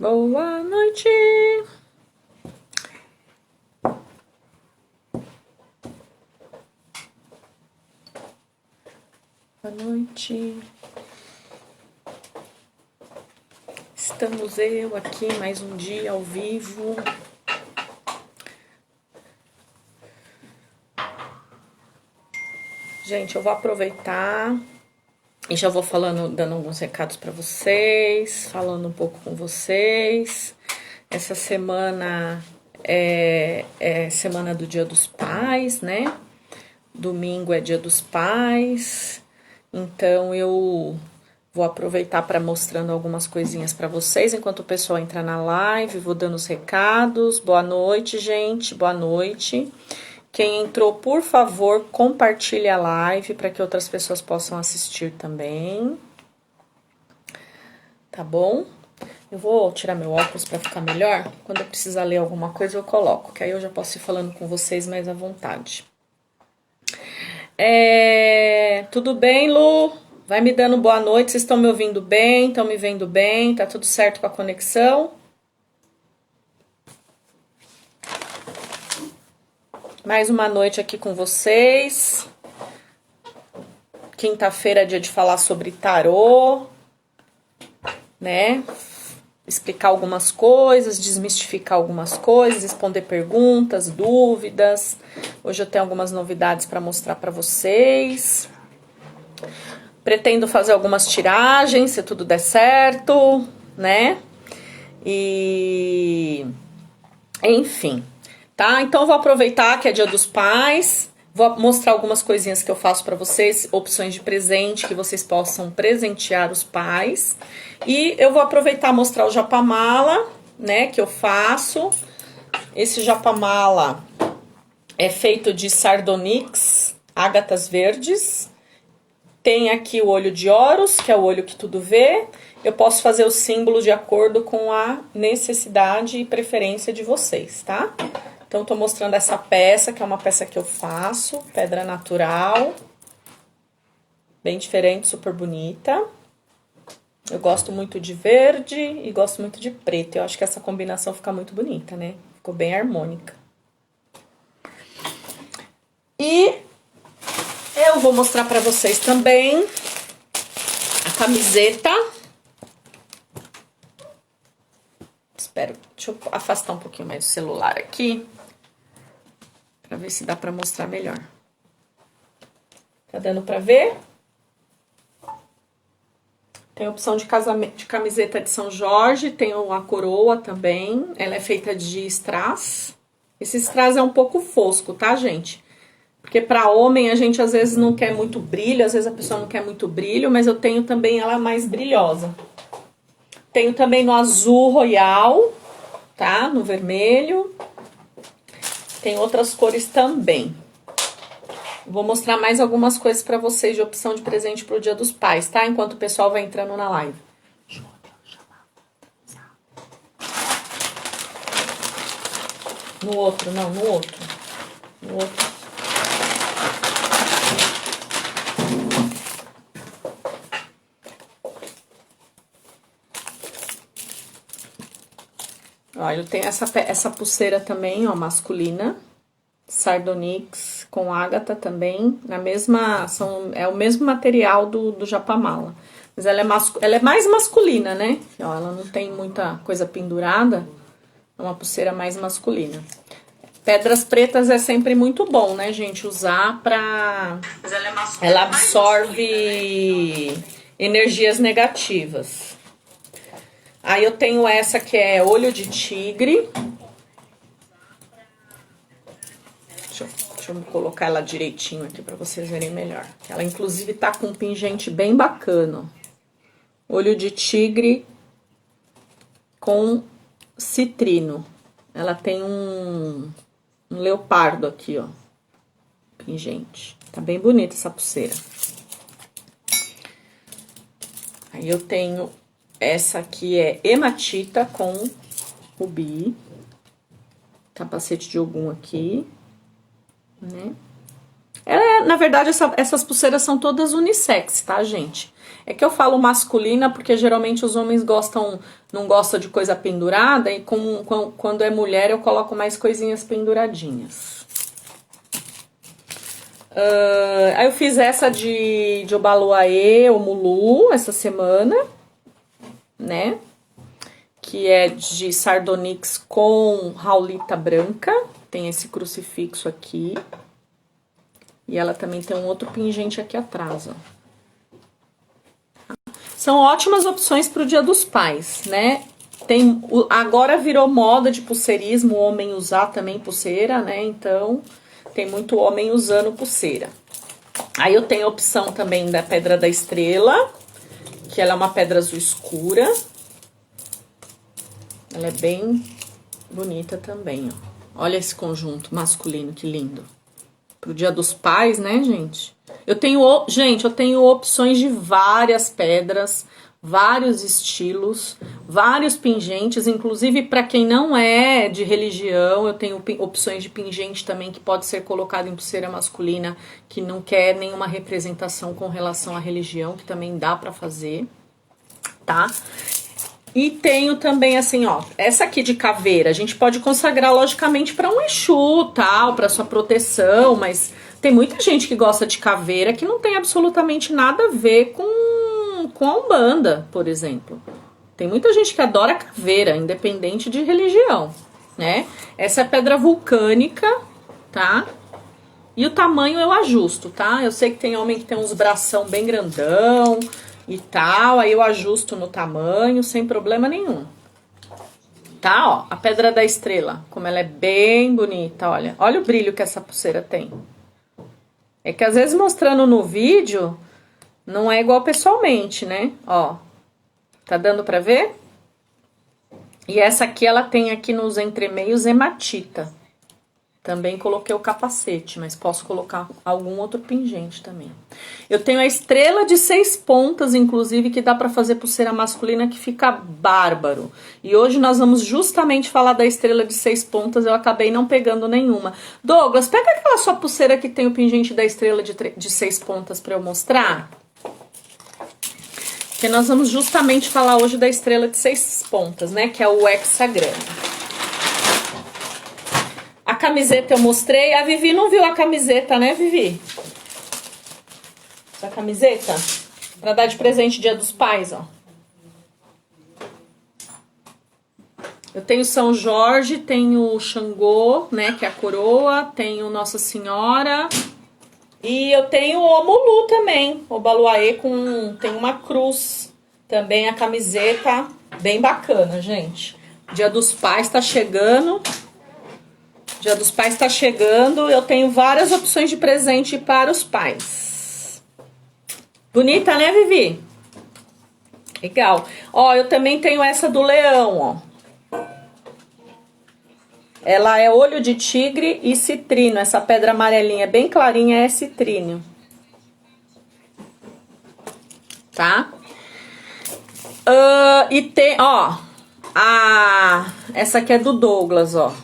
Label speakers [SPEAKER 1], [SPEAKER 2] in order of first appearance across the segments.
[SPEAKER 1] Boa noite. Boa noite. Estamos eu aqui mais um dia ao vivo. Gente, eu vou aproveitar e já vou falando, dando alguns recados para vocês, falando um pouco com vocês. Essa semana é semana do Dia dos Pais, né? Domingo é Dia dos Pais. Então eu vou aproveitar para mostrando algumas coisinhas para vocês enquanto o pessoal entra na live, vou dando os recados. Boa noite, gente. Boa noite. Quem entrou, por favor, compartilhe a live para que outras pessoas possam assistir também. Tá bom? Eu vou tirar meu óculos para ficar melhor. Quando eu precisar ler alguma coisa, eu coloco, que aí eu já posso ir falando com vocês mais à vontade. Tudo bem, Lu? Vai me dando boa noite. Vocês estão me ouvindo bem? Estão me vendo bem? Tá tudo certo com a conexão? Mais uma noite aqui com vocês. Quinta-feira é dia de falar sobre tarô, né? Explicar algumas coisas, desmistificar algumas coisas, responder perguntas, dúvidas. Hoje eu tenho algumas novidades para mostrar para vocês. Pretendo fazer algumas tiragens, se tudo der certo, né? E enfim, tá? Então eu vou aproveitar que é Dia dos Pais, vou mostrar algumas coisinhas que eu faço para vocês, opções de presente que vocês possam presentear os pais. E eu vou aproveitar e mostrar o japamala, né, que eu faço. Esse japamala é feito de sardonyx, ágatas verdes. Tem aqui o olho de Horus, que é o olho que tudo vê. Eu posso fazer o símbolo de acordo com a necessidade e preferência de vocês, tá? Então, tô mostrando essa peça, que é uma peça que eu faço, pedra natural. Bem diferente, super bonita. Eu gosto muito de verde e gosto muito de preto. Eu acho que essa combinação fica muito bonita, né? Ficou bem harmônica. E eu vou mostrar pra vocês também a camiseta. Deixa eu afastar um pouquinho mais o celular aqui, pra ver se dá pra mostrar melhor. Tá dando pra ver? Tem a opção de camiseta de São Jorge, tem a coroa também. Ela é feita de strass. Esse strass é um pouco fosco, tá, gente? Porque pra homem a gente às vezes não quer muito brilho, às vezes a pessoa não quer muito brilho, mas eu tenho também ela mais brilhosa. Tenho também no azul royal, tá? No vermelho. Tem outras cores também. Vou mostrar mais algumas coisas pra vocês de opção de presente pro Dia dos Pais, tá? Enquanto o pessoal vai entrando na live. No outro, não, no outro. No outro. Olha, eu tenho essa pulseira também, ó, masculina. Sardonyx com ágata também, é o mesmo material do japamala. Mas ela é mais masculina, né? Ó, ela não tem muita coisa pendurada, é uma pulseira mais masculina. Pedras pretas é sempre muito bom, né, gente? Usar pra... Mas ela absorve energias negativas. Aí eu tenho essa que é olho de tigre. Deixa eu colocar ela direitinho aqui pra vocês verem melhor. Ela, inclusive, tá com um pingente bem bacana. Olho de tigre com citrino. Ela tem um leopardo aqui, ó. Pingente. Tá bem bonita essa pulseira. Aí eu tenho essa aqui, é hematita com rubi. Capacete de Ogum aqui. Né? Na verdade, essas pulseiras são todas unissex, tá, gente? É que eu falo masculina porque geralmente os homens não gostam de coisa pendurada e quando é mulher eu coloco mais coisinhas penduradinhas. Aí eu fiz essa de Obaloaê, ou Mulu, essa semana, né? Que é de sardonyx com raulita branca. Tem esse crucifixo aqui. E ela também tem um outro pingente aqui atrás, ó. São ótimas opções para o Dia dos Pais, né? Agora virou moda de pulseirismo, o homem usar também pulseira, né? Então, tem muito homem usando pulseira. Aí eu tenho a opção também da Pedra da Estrela, que ela é uma pedra azul escura. Ela é bem bonita também, ó. Olha esse conjunto masculino, que lindo. Pro Dia dos Pais, né, gente? Eu tenho opções de várias pedras, vários estilos, vários pingentes, inclusive para quem não é de religião, eu tenho opções de pingente também que pode ser colocado em pulseira masculina, que não quer nenhuma representação com relação à religião, que também dá para fazer, tá? E tenho também, assim, ó, essa aqui de caveira, a gente pode consagrar, logicamente, para um Exu, tal, para sua proteção, mas tem muita gente que gosta de caveira que não tem absolutamente nada a ver com a Umbanda, por exemplo. Tem muita gente que adora caveira, independente de religião, né? Essa é pedra vulcânica, tá? E o tamanho eu ajusto, tá? Eu sei que tem homem que tem uns bração bem grandão e tal, aí eu ajusto no tamanho sem problema nenhum. Tá, ó, a Pedra da Estrela, como ela é bem bonita, olha. Olha o brilho que essa pulseira tem. É que às vezes mostrando no vídeo não é igual pessoalmente, né? Ó, tá dando pra ver? E essa aqui ela tem aqui nos entremeios hematita. Também coloquei o capacete, mas posso colocar algum outro pingente também. Eu tenho a estrela de 6 pontas, inclusive, que dá pra fazer pulseira masculina, que fica bárbaro. E hoje nós vamos justamente falar da estrela de 6 pontas, eu acabei não pegando nenhuma. Douglas, pega aquela sua pulseira que tem o pingente da estrela de 6 pontas pra eu mostrar. Porque nós vamos justamente falar hoje da estrela de 6 pontas, né, que é o hexagrama. A camiseta eu mostrei. A Vivi não viu a camiseta, né, Vivi? Essa camiseta? Pra dar de presente Dia dos Pais, ó. Eu tenho São Jorge, tenho Xangô, né, que é a coroa. Tenho Nossa Senhora. E eu tenho o Mulu também. O Obaloaê tem uma cruz. Também a camiseta bem bacana, gente. Dia dos Pais tá chegando. Dia dos Pais tá chegando, eu tenho várias opções de presente para os pais. Bonita, né, Vivi? Legal. Ó, eu também tenho essa do leão, ó. Ela é olho de tigre e citrino. Essa pedra amarelinha bem clarinha é citrínio. Tá? E tem, ó, essa aqui é do Douglas, ó.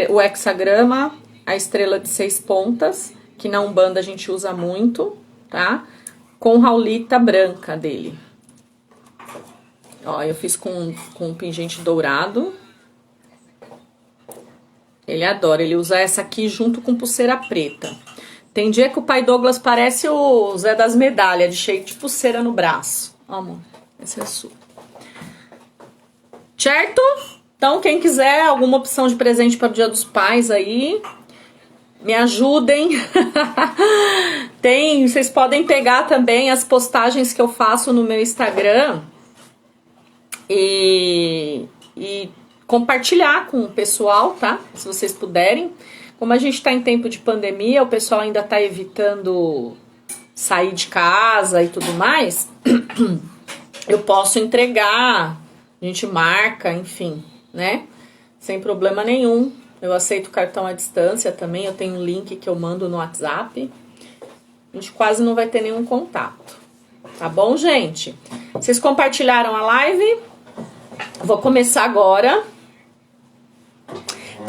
[SPEAKER 1] O hexagrama, a estrela de 6 pontas, que na Umbanda a gente usa muito, tá? Com raulita branca dele. Ó, eu fiz com um pingente dourado. Ele adora, ele usa essa aqui junto com pulseira preta. Tem dia que o pai Douglas parece o Zé das Medalhas, cheio de pulseira no braço. Ó, amor, essa é a sua. Certo? Então, quem quiser alguma opção de presente para o Dia dos Pais aí, me ajudem. Vocês podem pegar também as postagens que eu faço no meu Instagram e compartilhar com o pessoal, tá? Se vocês puderem. Como a gente tá em tempo de pandemia, o pessoal ainda tá evitando sair de casa e tudo mais, eu posso entregar, a gente marca, enfim, né? Sem problema nenhum. Eu aceito cartão à distância também, eu tenho um link que eu mando no WhatsApp. A gente quase não vai ter nenhum contato. Tá bom, gente? Vocês compartilharam a live? Vou começar agora.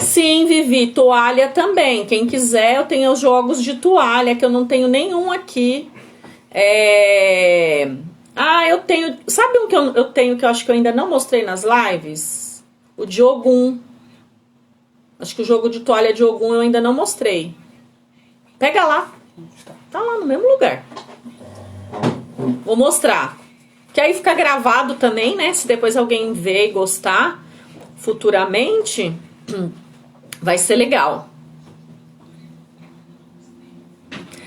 [SPEAKER 1] Sim, Vivi, toalha também. Quem quiser, eu tenho os jogos de toalha, que eu não tenho nenhum aqui. Eu tenho. Sabe um que eu tenho que eu acho que eu ainda não mostrei nas lives? O de Ogum. Acho que o jogo de toalha de Ogum eu ainda não mostrei. Pega lá. Tá lá no mesmo lugar. Vou mostrar. Que aí fica gravado também, né? Se depois alguém ver e gostar futuramente, vai ser legal.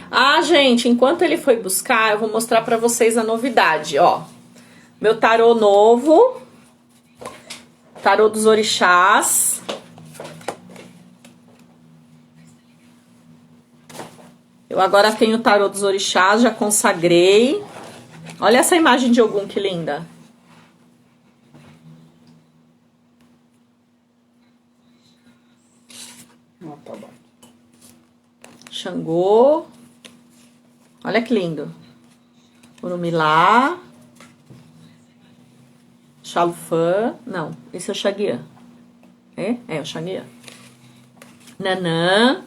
[SPEAKER 1] Ah, gente, enquanto ele foi buscar, eu vou mostrar pra vocês a novidade, ó. Meu tarô novo. Tarô dos orixás. Eu agora tenho o tarô dos orixás, já consagrei. Olha essa imagem de Ogum, que linda. Xangô. Olha que lindo. Urumilá. Xalufã. Não, esse é o Xaguiã. É o Xaguiã. Nanã.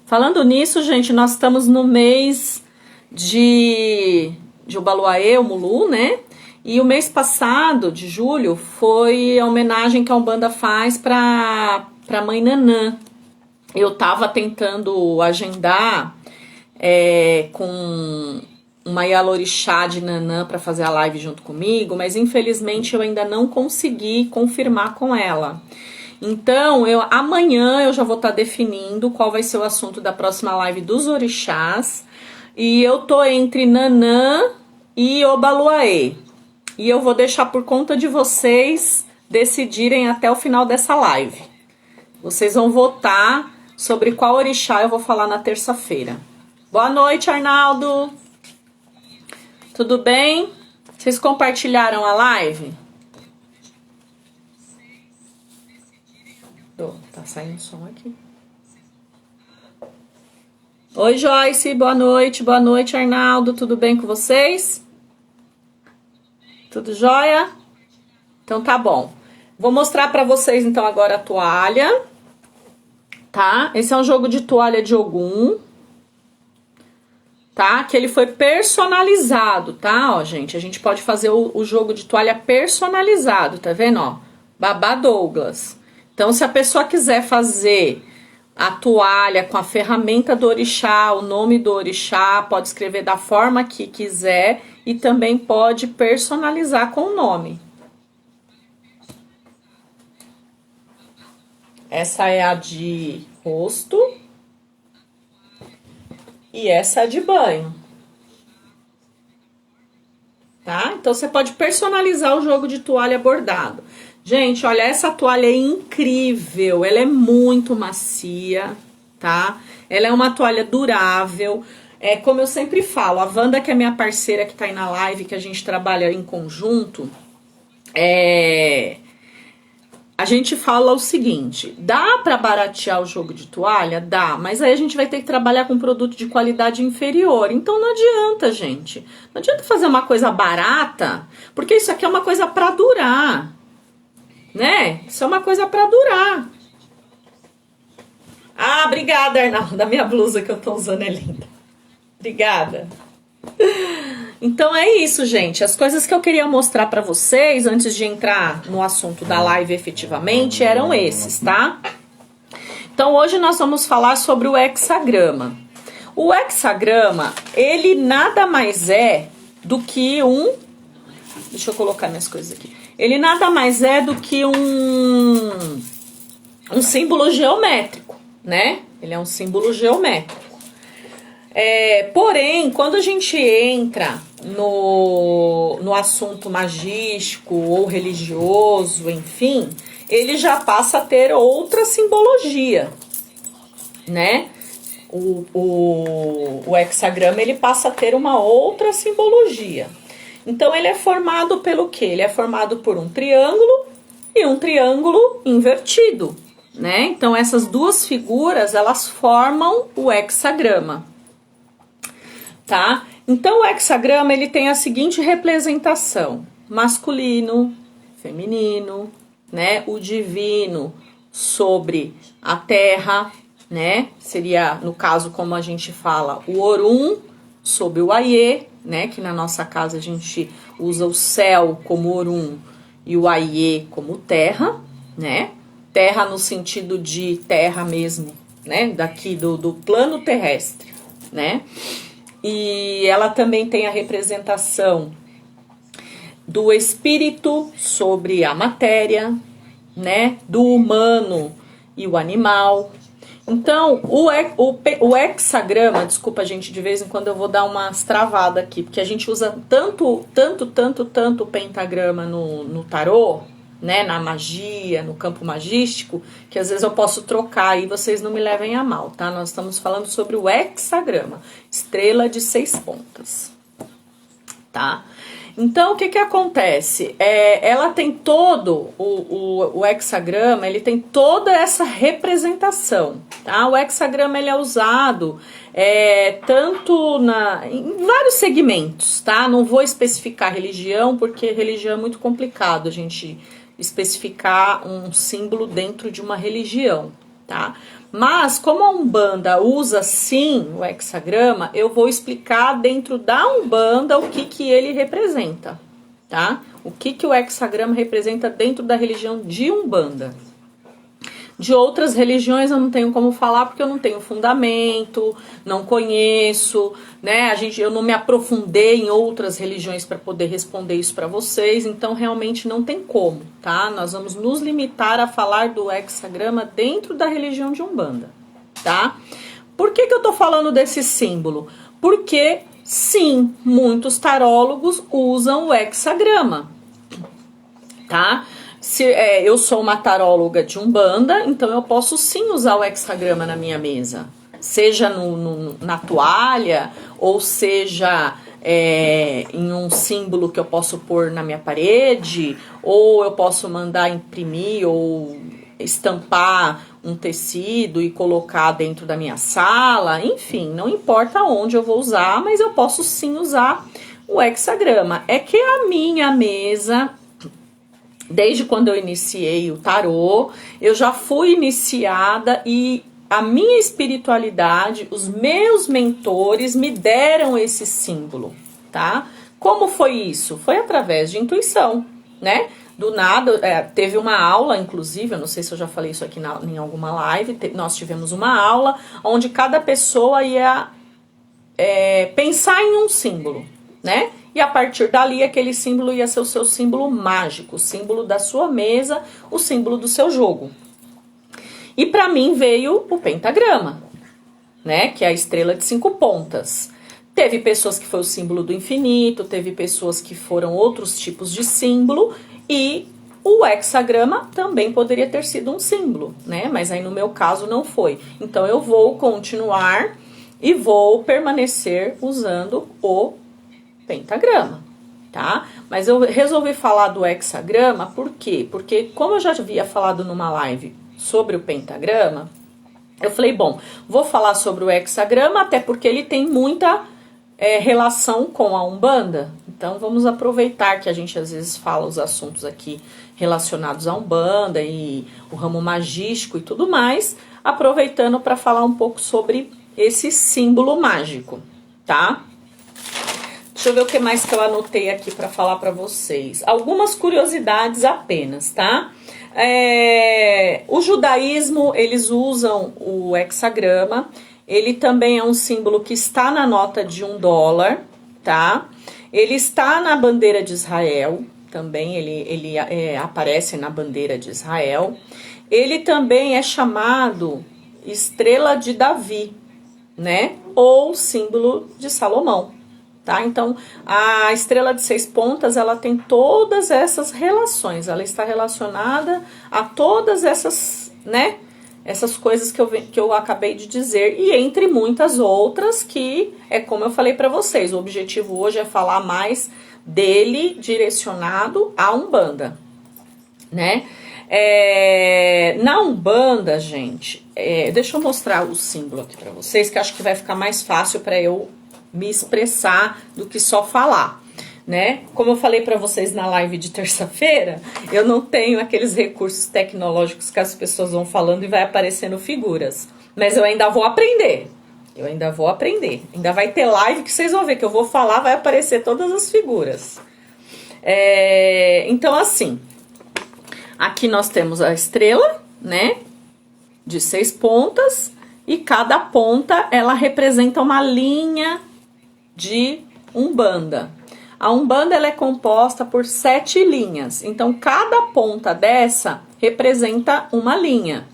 [SPEAKER 1] Falando nisso, gente, nós estamos no mês de Obaluaê, o Mulu, né? E o mês passado, de julho, foi a homenagem que a Umbanda faz pra mãe Nanã. Eu tava tentando agendar com uma Yalorixá de Nanã para fazer a live junto comigo, mas infelizmente eu ainda não consegui confirmar com ela. Então, amanhã eu já vou estar definindo qual vai ser o assunto da próxima live dos orixás. E eu tô entre Nanã e Obaluaê. E eu vou deixar por conta de vocês decidirem até o final dessa live. Vocês vão votar sobre qual orixá eu vou falar na terça-feira. Boa noite, Arnaldo. Tudo bem? Vocês compartilharam a live? Tá saindo som aqui. Oi, Joyce, boa noite. Boa noite, Arnaldo. Tudo bem com vocês? Tudo jóia? Então tá bom. Vou mostrar pra vocês então agora a toalha. Tá? Esse é um jogo de toalha de Ogum. Tá? Que ele foi personalizado, tá? Ó, gente, a gente pode fazer o jogo de toalha personalizado, tá vendo, ó? Babá Douglas. Então, se a pessoa quiser fazer a toalha com a ferramenta do orixá, o nome do orixá, pode escrever da forma que quiser e também pode personalizar com o nome. Essa é a de rosto e essa é a de banho. Tá? Então, você pode personalizar o jogo de toalha bordado. Gente, olha, essa toalha é incrível, ela é muito macia, tá? Ela é uma toalha durável, como eu sempre falo, a Wanda, que é minha parceira que tá aí na live, que a gente trabalha em conjunto, a gente fala o seguinte, dá pra baratear o jogo de toalha? Dá, mas aí a gente vai ter que trabalhar com produto de qualidade inferior, então não adianta, gente, não adianta fazer uma coisa barata, porque isso aqui é uma coisa pra durar. Né? Isso é uma coisa pra durar. Ah, obrigada, Arnaldo. A minha blusa que eu tô usando é linda. Obrigada. Então é isso, gente. As coisas que eu queria mostrar pra vocês antes de entrar no assunto da live efetivamente eram esses, tá? Então hoje nós vamos falar sobre o hexagrama. O hexagrama, ele nada mais é do que um... Deixa eu colocar minhas coisas aqui. Ele nada mais é do que um símbolo geométrico, né? Ele é um símbolo geométrico. Porém, quando a gente entra no assunto magístico ou religioso, enfim, ele já passa a ter outra simbologia, né? O hexagrama, ele passa a ter uma outra simbologia. Então, ele é formado pelo quê? Ele é formado por um triângulo e um triângulo invertido, né? Então, essas duas figuras, elas formam o hexagrama, tá? Então, o hexagrama, ele tem a seguinte representação: masculino, feminino, né? O divino, sobre a terra, né? Seria, no caso, como a gente fala, o Orum sobre o Aiê, né? Que na nossa casa a gente usa o céu como Orum e o Aiê como terra, né? Terra no sentido de terra mesmo, né? Daqui do plano terrestre, né? E ela também tem a representação do espírito sobre a matéria, né? Do humano e o animal. Então, o hexagrama, desculpa, gente, de vez em quando eu vou dar umas travadas aqui, porque a gente usa tanto o pentagrama no tarô, né, na magia, no campo magístico, que às vezes eu posso trocar e vocês não me levem a mal, tá? Nós estamos falando sobre o hexagrama, estrela de 6 pontas, tá? Então, o que acontece? Ela tem todo, o hexagrama, ele tem toda essa representação, tá? O hexagrama, ele é usado tanto em vários segmentos, tá? Não vou especificar religião, porque religião é muito complicado a gente especificar um símbolo dentro de uma religião, tá? Mas, como a Umbanda usa sim o hexagrama, eu vou explicar dentro da Umbanda o que ele representa, tá? O que o hexagrama representa dentro da religião de Umbanda. De outras religiões eu não tenho como falar porque eu não tenho fundamento, não conheço, né? Eu não me aprofundei em outras religiões para poder responder isso para vocês, então realmente não tem como, tá? Nós vamos nos limitar a falar do hexagrama dentro da religião de Umbanda, tá? Por que eu tô falando desse símbolo? Porque, sim, muitos tarólogos usam o hexagrama, tá? Eu sou uma taróloga de Umbanda, então eu posso sim usar o hexagrama na minha mesa. Seja na toalha, ou seja em um símbolo que eu posso pôr na minha parede, ou eu posso mandar imprimir ou estampar um tecido e colocar dentro da minha sala. Enfim, não importa onde eu vou usar, mas eu posso sim usar o hexagrama. É que a minha mesa... Desde quando eu iniciei o tarô, eu já fui iniciada e a minha espiritualidade, os meus mentores me deram esse símbolo, tá? Como foi isso? Foi através de intuição, né? Do nada, teve uma aula, inclusive, eu não sei se eu já falei isso aqui em alguma live, nós tivemos uma aula onde cada pessoa ia pensar em um símbolo, né? E a partir dali, aquele símbolo ia ser o seu símbolo mágico, o símbolo da sua mesa, o símbolo do seu jogo. E para mim veio o pentagrama, né? Que é a estrela de 5 pontas. Teve pessoas que foi o símbolo do infinito, teve pessoas que foram outros tipos de símbolo, e o hexagrama também poderia ter sido um símbolo, né? Mas aí no meu caso não foi. Então eu vou continuar e vou permanecer usando o pentagrama, tá? Mas eu resolvi falar do hexagrama, por quê? Porque como eu já havia falado numa live sobre o pentagrama, eu falei, bom, vou falar sobre o hexagrama, até porque ele tem muita relação com a Umbanda. Então vamos aproveitar que a gente às vezes fala os assuntos aqui relacionados à Umbanda e o ramo magístico e tudo mais, aproveitando para falar um pouco sobre esse símbolo mágico, tá? Deixa eu ver o que mais que eu anotei aqui para falar para vocês. Algumas curiosidades apenas, tá? O judaísmo, eles usam o hexagrama. Ele também é um símbolo que está na nota de $1, tá? Ele está na bandeira de Israel, também ele aparece na bandeira de Israel. Ele também é chamado estrela de Davi, né? Ou símbolo de Salomão. Tá? Então, a estrela de 6 pontas, ela tem todas essas relações, ela está relacionada a todas essas, né, essas coisas que eu acabei de dizer, e entre muitas outras que, como eu falei para vocês, o objetivo hoje é falar mais dele direcionado à Umbanda, né? Na Umbanda, gente, deixa eu mostrar o símbolo aqui para vocês, que acho que vai ficar mais fácil para eu me expressar do que só falar. né? Como eu falei para vocês na live de terça-feira, eu não tenho aqueles recursos tecnológicos que as pessoas vão falando e vai aparecendo figuras. Mas eu ainda vou aprender. Ainda vai ter live que vocês vão ver que eu vou falar, vai aparecer todas as figuras. Então, assim, aqui nós temos a estrela, né? De 6 pontas. E cada ponta, ela representa uma linha de Umbanda. A Umbanda, ela é composta por 7 linhas. Então, cada ponta dessa representa uma linha.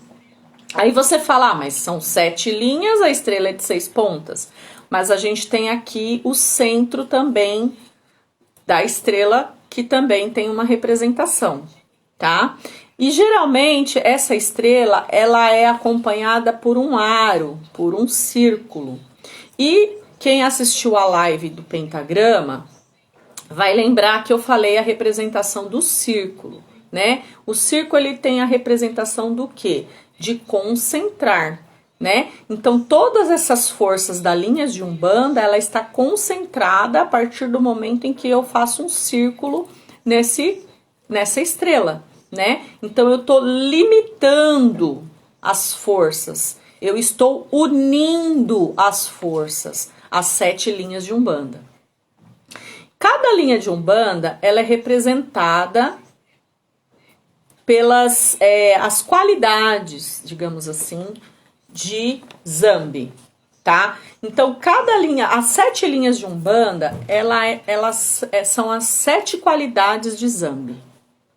[SPEAKER 1] Aí você fala, mas são 7 linhas, a estrela é de 6 pontas. Mas a gente tem aqui o centro também da estrela, que também tem uma representação, tá? E geralmente essa estrela, ela é acompanhada por um aro, por um círculo. E quem assistiu a live do pentagrama vai lembrar que eu falei a representação do círculo, né? O círculo, ele tem a representação do quê? De concentrar, né? Então todas essas forças da linha de Umbanda, ela está concentrada a partir do momento em que eu faço um círculo nessa estrela, né? Então eu estou limitando as forças, eu estou unindo as forças, as 7 linhas de Umbanda. Cada linha de Umbanda, ela é representada pelas as qualidades, digamos assim, de Zambi, tá? Então, cada linha, as 7 linhas de Umbanda, elas são as 7 qualidades de Zambi,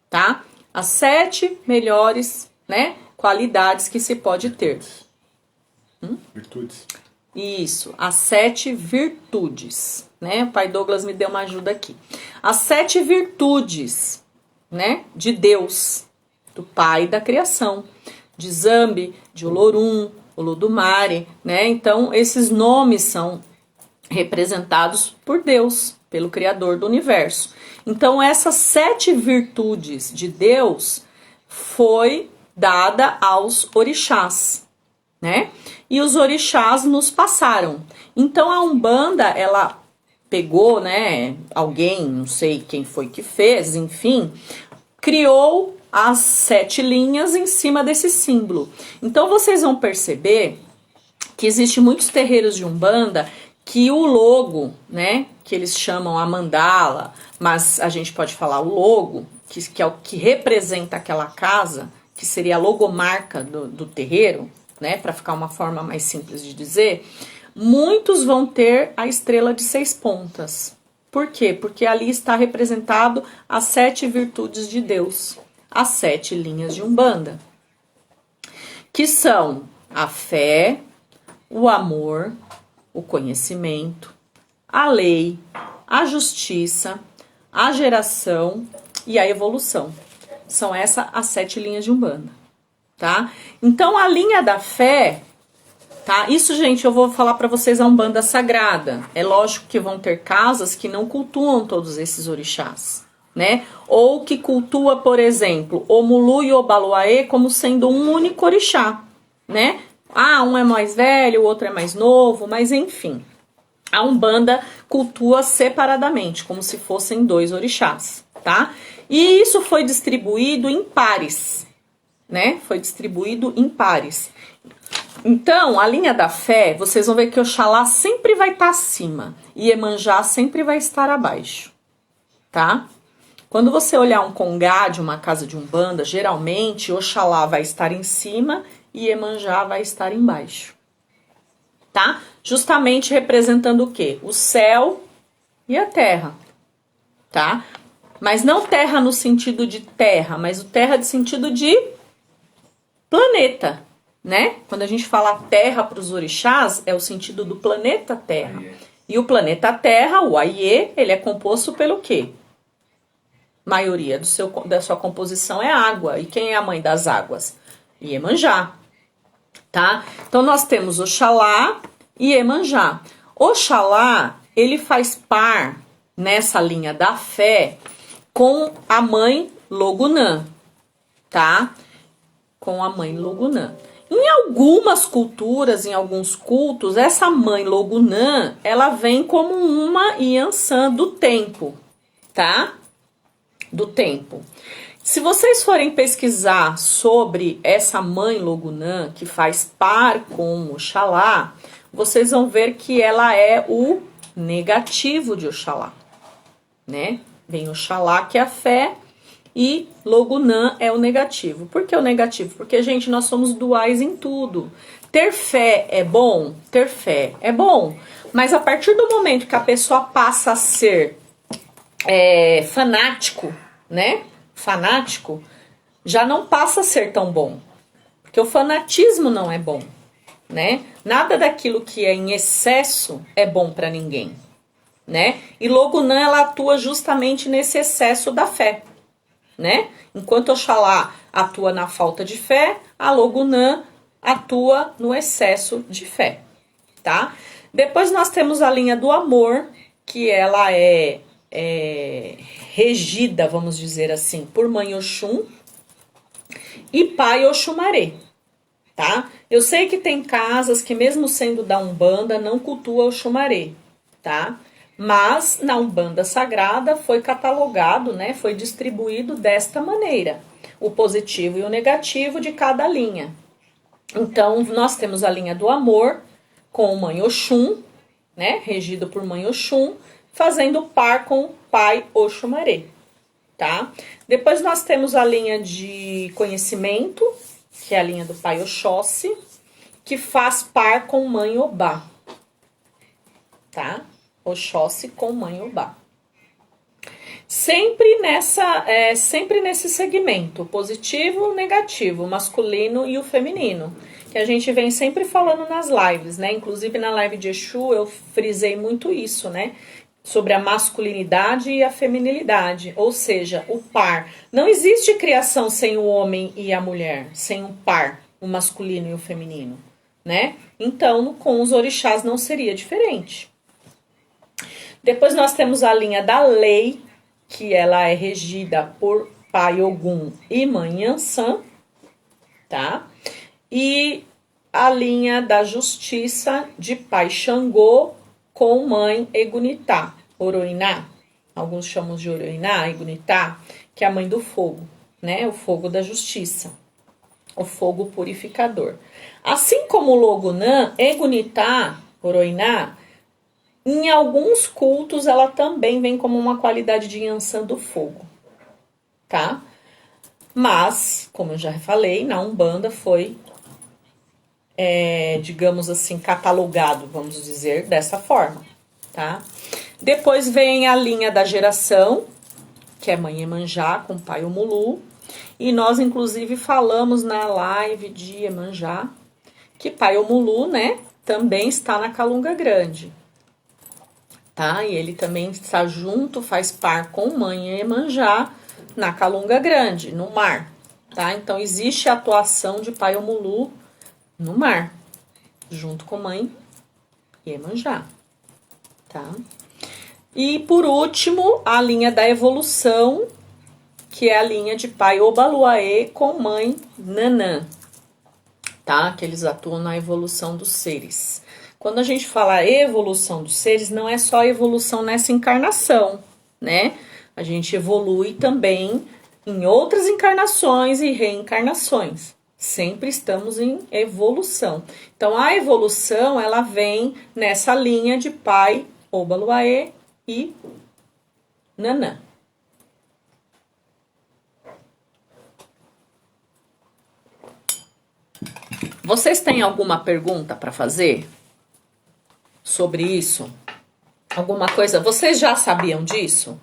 [SPEAKER 1] tá? As 7 melhores, né, qualidades que se pode ter.
[SPEAKER 2] Virtudes.
[SPEAKER 1] Isso, as 7 virtudes, né? O pai Douglas me deu uma ajuda aqui. As 7 virtudes, né, de Deus, do Pai da criação, de Zambi, de Olorum, Olodumare, né? Então, esses nomes são representados por Deus, pelo Criador do Universo. Então, essas 7 virtudes de Deus foi dada aos orixás, né? E os orixás nos passaram. Então, a Umbanda, ela pegou, né, alguém, não sei quem foi que fez, enfim, criou as 7 linhas em cima desse símbolo. Então, vocês vão perceber que existem muitos terreiros de Umbanda que o logo, né, que eles chamam a mandala, mas a gente pode falar o logo, que é o que representa aquela casa, que seria a logomarca do terreiro, né, para ficar uma forma mais simples de dizer, muitos vão ter a estrela de 6 pontas. Por quê? Porque ali está representado as 7 virtudes de Deus, as 7 linhas de Umbanda, que são a fé, o amor, o conhecimento, a lei, a justiça, a geração e a evolução. São essas as 7 linhas de Umbanda, tá? Então, a linha da fé, tá? Isso, gente, eu vou falar para vocês a Umbanda sagrada. É lógico que vão ter casas que não cultuam todos esses orixás, né? Ou que cultua, por exemplo, o Mulu e o Baluaê como sendo um único orixá, né? Ah, um é mais velho, o outro é mais novo, mas enfim. A Umbanda cultua separadamente, como se fossem 2 orixás, tá? E isso foi distribuído em pares, né? Foi distribuído em pares. Então, a linha da fé, vocês vão ver que Oxalá sempre vai estar acima e Iemanjá sempre vai estar abaixo, tá? Quando você olhar um congá de uma casa de Umbanda, geralmente Oxalá vai estar em cima e Iemanjá vai estar embaixo, tá? Justamente representando o quê? O céu e a terra, tá? Mas não terra no sentido de terra, mas o terra no sentido de planeta, né? Quando a gente fala terra para os orixás, é o sentido do planeta Terra. E o planeta Terra, o Aiê, ele é composto pelo quê? Maioria da sua composição é água. E quem é a mãe das águas? Iemanjá, tá? Então, nós temos Oxalá e Iemanjá. Oxalá, ele faz par nessa linha da fé com a mãe Logunã, tá? Com a mãe Logunã. Em algumas culturas, em alguns cultos, essa mãe Logunã, ela vem como uma Yansan do tempo, tá? Do tempo. Se vocês forem pesquisar sobre essa mãe Logunã, que faz par com Oxalá, vocês vão ver que ela é o negativo de Oxalá, né? Vem Oxalá, que é a fé, e Logunã é o negativo. Por que o negativo? Porque, gente, nós somos duais em tudo. Ter fé é bom? Ter fé é bom. Mas a partir do momento que a pessoa passa a ser fanático, né? Fanático, já não passa a ser tão bom. Porque o fanatismo não é bom, né? Nada daquilo que é em excesso é bom para ninguém, né? E Logunã, ela atua justamente nesse excesso da fé, né? Enquanto Oxalá atua na falta de fé, a Logunã atua no excesso de fé, tá? Depois nós temos a linha do amor, que ela é regida, vamos dizer assim, por Mãe Oxum e Pai Oxumaré, tá? Eu sei que tem casas que mesmo sendo da Umbanda não cultua Oxumaré, tá? Mas na Umbanda Sagrada foi catalogado, né, foi distribuído desta maneira, o positivo e o negativo de cada linha. Então, nós temos a linha do amor com Mãe Oxum, né, regido por Mãe Oxum, fazendo par com Pai Oxumaré, tá? Depois nós temos a linha de conhecimento, que é a linha do Pai Oxóssi, que faz par com Mãe Obá, tá? Oxóssi com Mãe Obá. Sempre nesse segmento, positivo, negativo, masculino e o feminino, que a gente vem sempre falando nas lives, né? Inclusive na live de Exu eu frisei muito isso, né? Sobre a masculinidade e a feminilidade, ou seja, o par. Não existe criação sem o homem e a mulher, sem um par, o masculino e o feminino, né? Então, com os orixás não seria diferente. Depois nós temos a linha da lei, que ela é regida por Pai Ogum e Mãe Yansan, tá? E a linha da justiça de Pai Xangô com Mãe Egunitá, Oroiná. Alguns chamam de Oroiná, Egunitá, que é a mãe do fogo, né? O fogo da justiça, o fogo purificador. Assim como Logunã, Egunitá, Oroiná, em alguns cultos ela também vem como uma qualidade de Yansan do fogo, tá? Mas, como eu já falei, na Umbanda foi, digamos assim, catalogado, vamos dizer, dessa forma, tá? Depois vem a linha da geração, que é Mãe Iemanjá com Pai Omulu. E nós, inclusive, falamos na live de Iemanjá que Pai Omulu, né, também está na Calunga Grande, tá? E ele também está junto, faz par com Mãe Iemanjá na Calunga Grande, no mar, tá? Então, existe a atuação de Pai Omulu no mar, junto com Mãe Iemanjá, tá? E, por último, a linha da evolução, que é a linha de Pai Obaluaê com Mãe Nanã, tá? Que eles atuam na evolução dos seres. Quando a gente fala evolução dos seres, não é só evolução nessa encarnação, né? A gente evolui também em outras encarnações e reencarnações. Sempre estamos em evolução. Então, a evolução, ela vem nessa linha de Pai Obaluaê e Nanã. Vocês têm alguma pergunta para fazer sobre isso? Alguma coisa? Vocês já sabiam disso?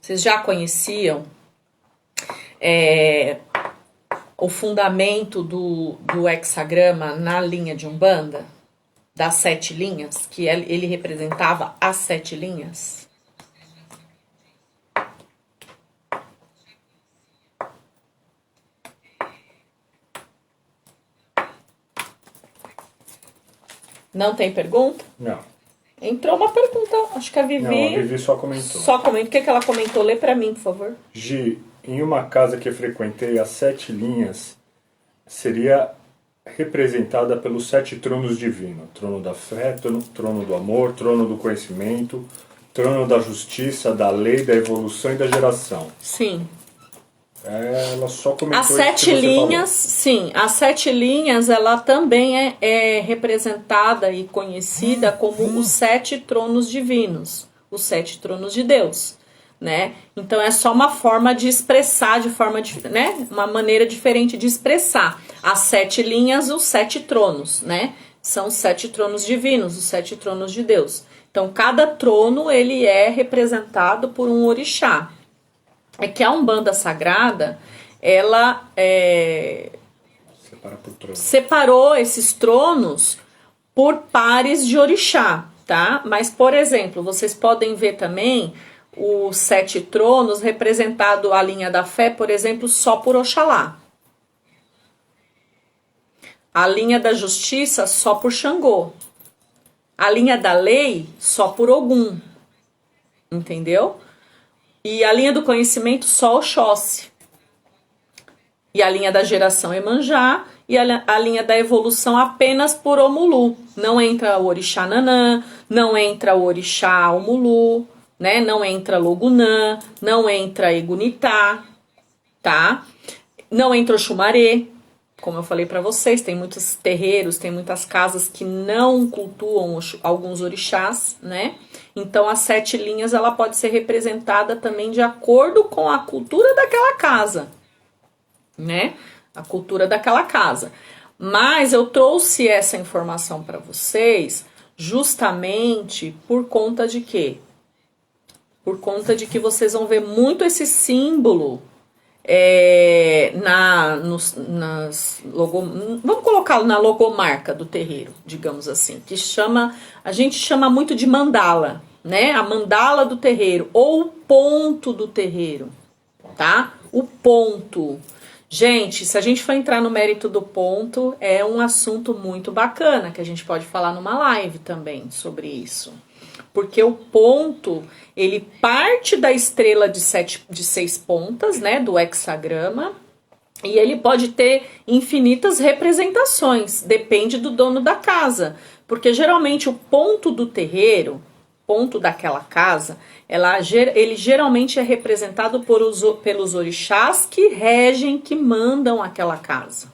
[SPEAKER 1] Vocês já conheciam o fundamento do hexagrama na linha de Umbanda? Das 7 linhas? Que ele representava as 7 linhas? Não tem pergunta?
[SPEAKER 2] Não.
[SPEAKER 1] Entrou uma pergunta, acho que a Vivi...
[SPEAKER 2] Não, a Vivi só comentou.
[SPEAKER 1] Só comentou. O que ela comentou? Lê pra mim, por favor.
[SPEAKER 2] Gi, em uma casa que frequentei, as 7 linhas seria representada pelos 7 tronos divinos. Trono da fé, trono do amor, trono do conhecimento, trono da justiça, da lei, da evolução e da geração.
[SPEAKER 1] Sim.
[SPEAKER 2] Ela só comentou
[SPEAKER 1] As 7 linhas, sim, as 7 linhas, ela também é representada e conhecida como os 7 tronos divinos, os 7 tronos de Deus, né? Então é só uma forma de expressar, né? Uma maneira diferente de expressar. As 7 linhas, os 7 tronos, né? São os 7 tronos divinos, os 7 tronos de Deus. Então cada trono, ele é representado por um orixá. É que a Umbanda Sagrada, ela separou esses tronos por pares de orixá, tá? Mas, por exemplo, vocês podem ver também os 7 tronos representado a linha da fé, por exemplo, só por Oxalá. A linha da justiça só por Xangô. A linha da lei só por Ogum. Entendeu? E a linha do conhecimento só Oxóssi. E a linha da geração Emanjá. E a linha da evolução apenas por Omulu. Não entra o orixá Nanã, não entra o orixá Omulu, né? Não entra Logunã, não entra Egunitá, tá? Não entra o Xumaré. Como eu falei para vocês, tem muitos terreiros, tem muitas casas que não cultuam alguns orixás, né? Então, as 7 linhas, ela pode ser representada também de acordo com a cultura daquela casa, né? A cultura daquela casa. Mas eu trouxe essa informação para vocês justamente por conta de quê? Por conta de que vocês vão ver muito esse símbolo vamos colocá-lo na logomarca do terreiro, digamos assim, que a gente chama muito de mandala, né? A mandala do terreiro, ou o ponto do terreiro, tá? O ponto. Gente, se a gente for entrar no mérito do ponto, é um assunto muito bacana, que a gente pode falar numa live também sobre isso. Porque o ponto, ele parte da estrela de 6 pontas, né, do hexagrama, e ele pode ter infinitas representações, depende do dono da casa. Porque geralmente o ponto do terreiro, ponto daquela casa, ele geralmente é representado pelos orixás que regem, que mandam aquela casa,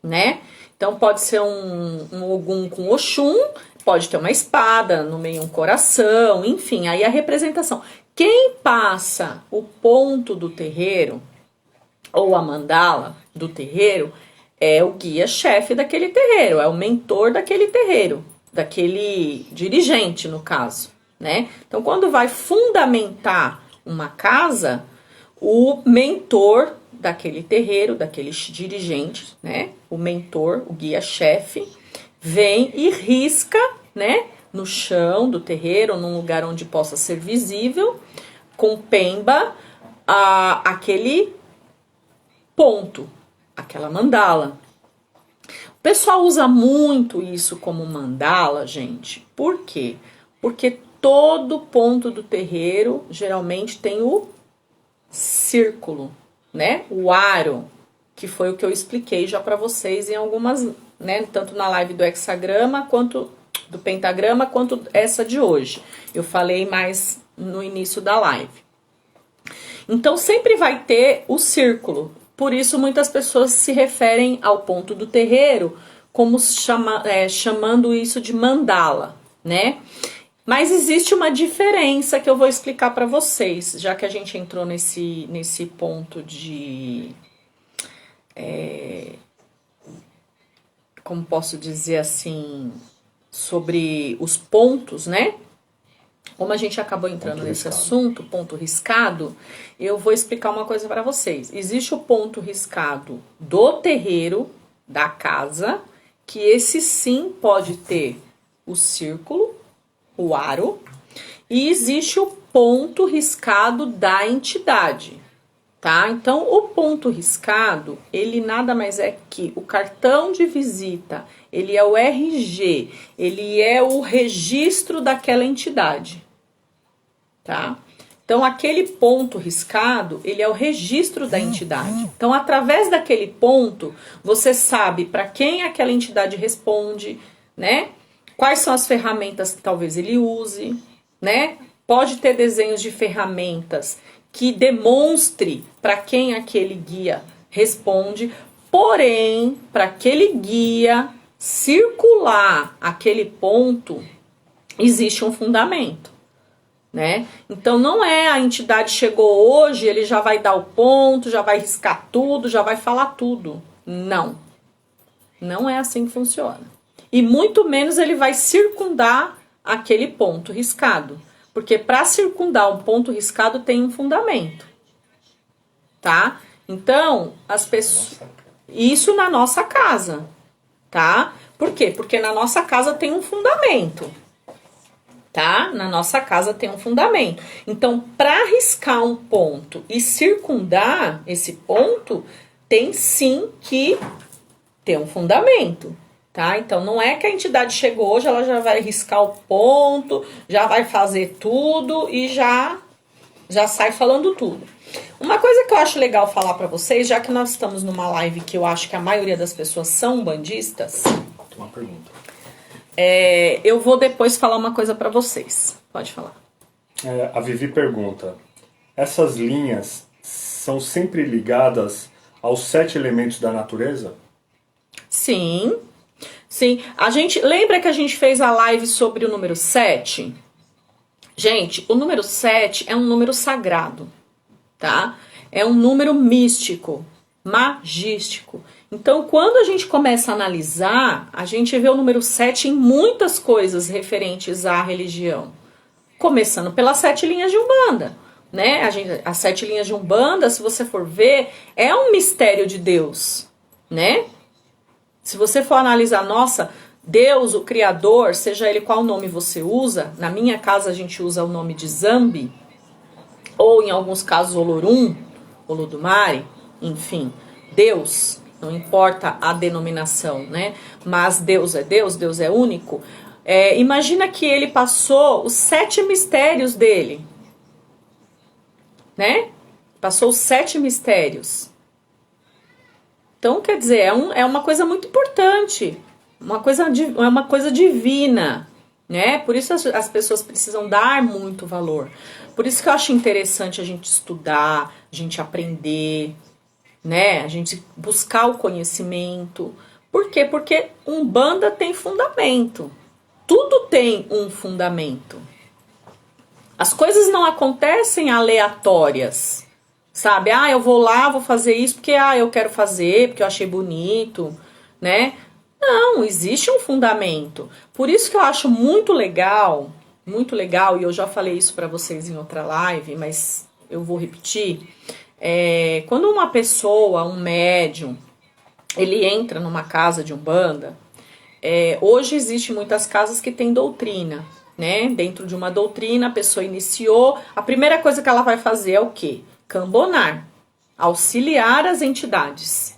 [SPEAKER 1] né? Então pode ser um Ogum com Oxum, pode ter uma espada, no meio um coração, enfim, aí a representação. Quem passa o ponto do terreiro, ou a mandala do terreiro, é o guia-chefe daquele terreiro, é o mentor daquele terreiro, daquele dirigente, no caso, né? Então, quando vai fundamentar uma casa, o mentor daquele terreiro, daquele dirigente, né? O mentor, o guia-chefe, vem e risca, né, no chão do terreiro, num lugar onde possa ser visível, com pemba, aquele ponto, aquela mandala. O pessoal usa muito isso como mandala, gente. Por quê? Porque todo ponto do terreiro geralmente tem o círculo, né? O aro, que foi o que eu expliquei já para vocês em algumas, né, tanto na live do hexagrama, quanto do pentagrama, quanto essa de hoje. Eu falei mais no início da live. Então, sempre vai ter o círculo. Por isso, muitas pessoas se referem ao ponto do terreiro como chamando isso de mandala, né? Mas existe uma diferença que eu vou explicar para vocês, já que a gente entrou nesse ponto de... como posso dizer assim, sobre os pontos, né? Como a gente acabou entrando nesse assunto, ponto riscado, eu vou explicar uma coisa para vocês. Existe o ponto riscado do terreiro, da casa, que esse sim pode ter o círculo, o aro, e existe o ponto riscado da entidade. Tá? Então, o ponto riscado, ele nada mais é que o cartão de visita, ele é o RG, ele é o registro daquela entidade, tá? Então, aquele ponto riscado, ele é o registro da entidade. Então, através daquele ponto, você sabe para quem aquela entidade responde, né? Quais são as ferramentas que talvez ele use, né? pode ter desenhos de ferramentas que demonstre para quem aquele guia responde, porém, para aquele guia circular aquele ponto, existe um fundamento, né? Então não é a entidade chegou hoje, ele já vai dar o ponto, já vai riscar tudo, já vai falar tudo. Não. Não é assim que funciona. E muito menos ele vai circundar aquele ponto riscado. Porque para circundar um ponto riscado tem um fundamento. Tá? Então, as pessoas... Isso na nossa casa. Tá? Por quê? Porque na nossa casa tem um fundamento. Tá? Na nossa casa tem um fundamento. Então, para riscar um ponto e circundar esse ponto, tem sim que ter um fundamento. Tá? Então, não é que a entidade chegou hoje, ela já vai riscar o ponto, já vai fazer tudo e já sai falando tudo. Uma coisa que eu acho legal falar pra vocês, já que nós estamos numa live que eu acho que a maioria das pessoas são bandistas,
[SPEAKER 2] Uma pergunta.
[SPEAKER 1] Eu vou depois falar uma coisa pra vocês. Pode falar.
[SPEAKER 2] A Vivi pergunta, essas linhas são sempre ligadas aos 7 elementos da natureza?
[SPEAKER 1] Sim. Sim, lembra que a gente fez a live sobre o número 7? Gente, o número 7 é um número sagrado, tá? É um número místico, magístico. Então, quando a gente começa a analisar, a gente vê o número 7 em muitas coisas referentes à religião. Começando pelas 7 linhas de Umbanda, né? As 7 linhas de Umbanda, se você for ver, é um mistério de Deus, né? Se você for analisar, nossa, Deus, o Criador, seja ele qual nome você usa, na minha casa a gente usa o nome de Zambi, ou em alguns casos Olorum, Olodumare, enfim, Deus, não importa a denominação, né? Mas Deus é único. Imagina que ele passou os 7 mistérios dele, né? Passou os 7 mistérios. Então, quer dizer, é uma coisa muito importante, é uma coisa divina, né? Por isso as pessoas precisam dar muito valor. Por isso que eu acho interessante a gente estudar, a gente aprender, né? A gente buscar o conhecimento. Por quê? Porque Umbanda tem fundamento. Tudo tem um fundamento. As coisas não acontecem aleatórias. Sabe? Eu vou lá, vou fazer isso porque eu quero fazer, porque eu achei bonito, né? Não, existe um fundamento. Por isso que eu acho muito legal, e eu já falei isso pra vocês em outra live, mas eu vou repetir. Quando uma pessoa, um médium, ele entra numa casa de Umbanda, hoje existem muitas casas que têm doutrina, né? Dentro de uma doutrina, a pessoa iniciou, a primeira coisa que ela vai fazer é o quê? Cambonar, auxiliar as entidades,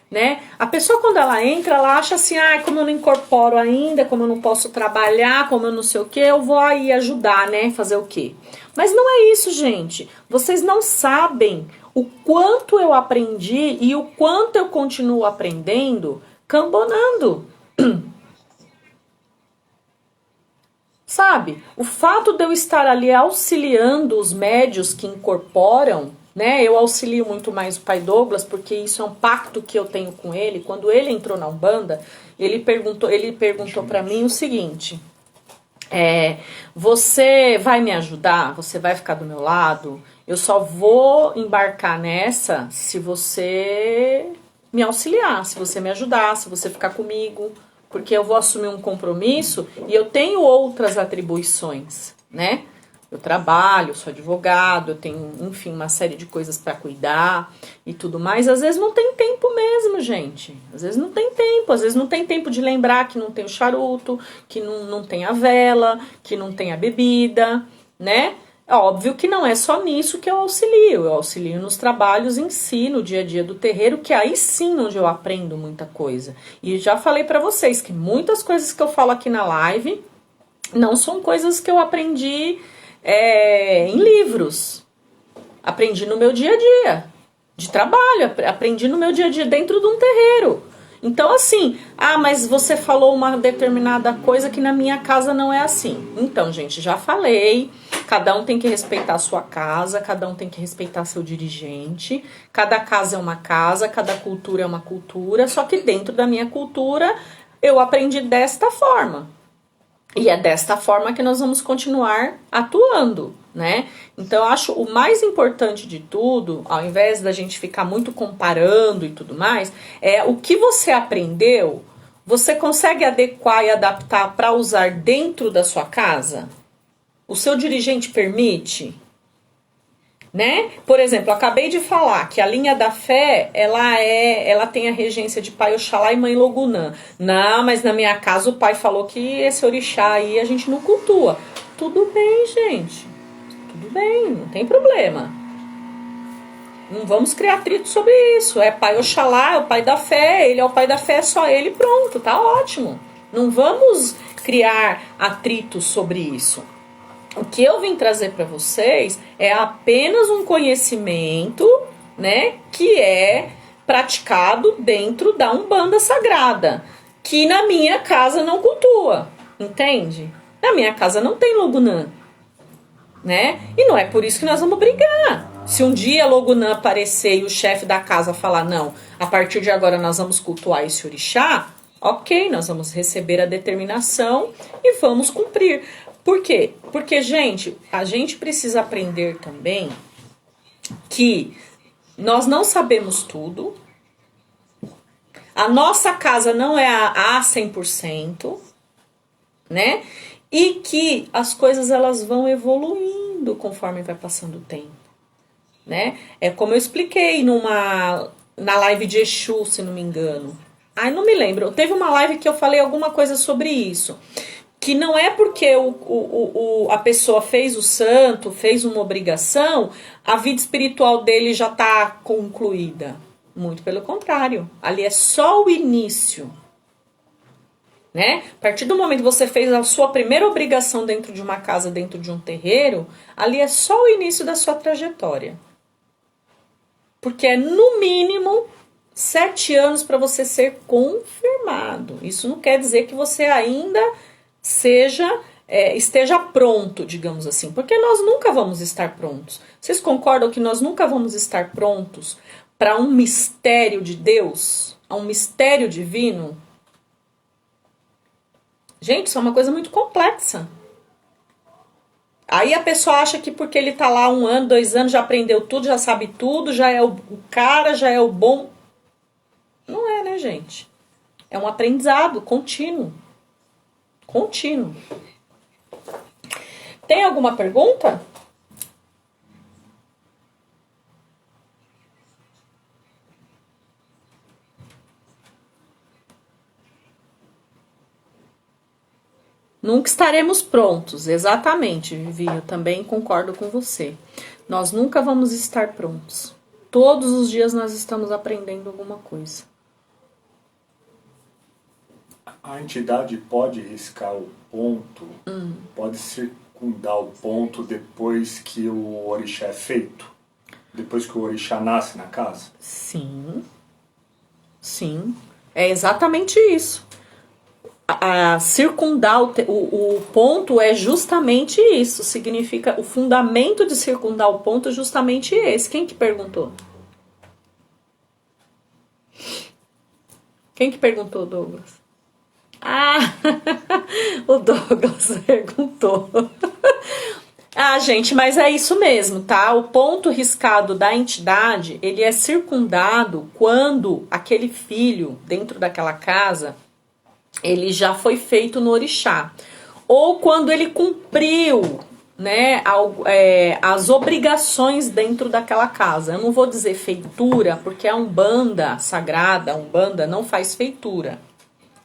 [SPEAKER 1] né? A pessoa quando ela entra, ela acha assim, como eu não incorporo ainda, como eu não posso trabalhar, como eu não sei o que, eu vou aí ajudar, né? Fazer o quê? Mas não é isso, gente. Vocês não sabem o quanto eu aprendi e o quanto eu continuo aprendendo cambonando. Sabe, o fato de eu estar ali auxiliando os médios que incorporam, né? Eu auxilio muito mais o Pai Douglas, porque isso é um pacto que eu tenho com ele. Quando ele entrou na Umbanda, ele perguntou para mim o seguinte: você vai me ajudar? Você vai ficar do meu lado? Eu só vou embarcar nessa se você me auxiliar, se você me ajudar, se você ficar comigo. Porque eu vou assumir um compromisso e eu tenho outras atribuições, né? Eu trabalho, sou advogado, eu tenho, enfim, uma série de coisas para cuidar e tudo mais. Às vezes não tem tempo mesmo, gente. Às vezes não tem tempo. Às vezes não tem tempo de lembrar que não tem o charuto, que não tem a vela, que não tem a bebida, né? É óbvio que não é só nisso que eu auxilio nos trabalhos em si, no dia a dia do terreiro, que aí sim onde eu aprendo muita coisa. E já falei pra vocês que muitas coisas que eu falo aqui na live não são coisas que eu aprendi em livros. Aprendi no meu dia a dia de trabalho, aprendi no meu dia a dia dentro de um terreiro. Então assim, mas você falou uma determinada coisa que na minha casa não é assim. Então, gente, já falei. Cada um tem que respeitar a sua casa, cada um tem que respeitar seu dirigente, cada casa é uma casa, cada cultura é uma cultura, só que dentro da minha cultura eu aprendi desta forma. E é desta forma que nós vamos continuar atuando, né? Então eu acho o mais importante de tudo, ao invés da gente ficar muito comparando e tudo mais, é o que você aprendeu, você consegue adequar e adaptar para usar dentro da sua casa? O seu dirigente permite? Né? Por exemplo, eu acabei de falar que a linha da fé, ela tem a regência de Pai Oxalá e Mãe Logunã. Não, mas na minha casa o pai falou que esse orixá aí a gente não cultua. Tudo bem, gente. Tudo bem, não tem problema. Não vamos criar atrito sobre isso. É Pai Oxalá, é o pai da fé, ele é o pai da fé, só ele, pronto, tá ótimo. Não vamos criar atritos sobre isso. O que eu vim trazer para vocês é apenas um conhecimento, né, que é praticado dentro da Umbanda Sagrada, que na minha casa não cultua, entende? Na minha casa não tem Logunã, né? E não é por isso que nós vamos brigar. Se um dia Logunã aparecer e o chefe da casa falar, não, a partir de agora nós vamos cultuar esse orixá, ok, nós vamos receber a determinação e vamos cumprir. Por quê? Porque, gente, a gente precisa aprender também que nós não sabemos tudo, a nossa casa não é a 100%, né? E que as coisas elas vão evoluindo conforme vai passando o tempo, né? É como eu expliquei na live de Exu, se não me engano. Ai, não me lembro. Teve uma live que eu falei alguma coisa sobre isso. Que não é porque a pessoa fez o santo, fez uma obrigação, a vida espiritual dele já está concluída. Muito pelo contrário. Ali é só o início. Né? A partir do momento que você fez a sua primeira obrigação dentro de uma casa, dentro de um terreiro, ali é só o início da sua trajetória. Porque é no mínimo 7 anos para você ser confirmado. Isso não quer dizer que você ainda esteja pronto, digamos assim, porque nós nunca vamos estar prontos. Vocês concordam que nós nunca vamos estar prontos para um mistério de Deus, a um mistério divino? Gente, isso é uma coisa muito complexa. Aí a pessoa acha que porque ele tá lá 1 ano, 2 anos, já aprendeu tudo, já sabe tudo, já é o cara, já é o bom. Não é, né, gente? É um aprendizado contínuo. Contínuo. Tem alguma pergunta? Nunca estaremos prontos, exatamente, Vivi, eu também concordo com você. Nós nunca vamos estar prontos. Todos os dias nós estamos aprendendo alguma coisa.
[SPEAKER 2] A entidade pode riscar o ponto, pode circundar o ponto depois que o orixá é feito? Depois que o orixá nasce na casa?
[SPEAKER 1] Sim, sim, é exatamente isso. A circundar o ponto é justamente isso, significa o fundamento de circundar o ponto é justamente esse. Quem que perguntou? Quem que perguntou, Douglas? Ah, o Douglas perguntou. Ah, gente, mas é isso mesmo, tá? O ponto riscado da entidade, ele é circundado quando aquele filho dentro daquela casa, ele já foi feito no orixá. Ou quando ele cumpriu, né, as obrigações dentro daquela casa. Eu não vou dizer feitura, porque a Umbanda sagrada, a Umbanda não faz feitura.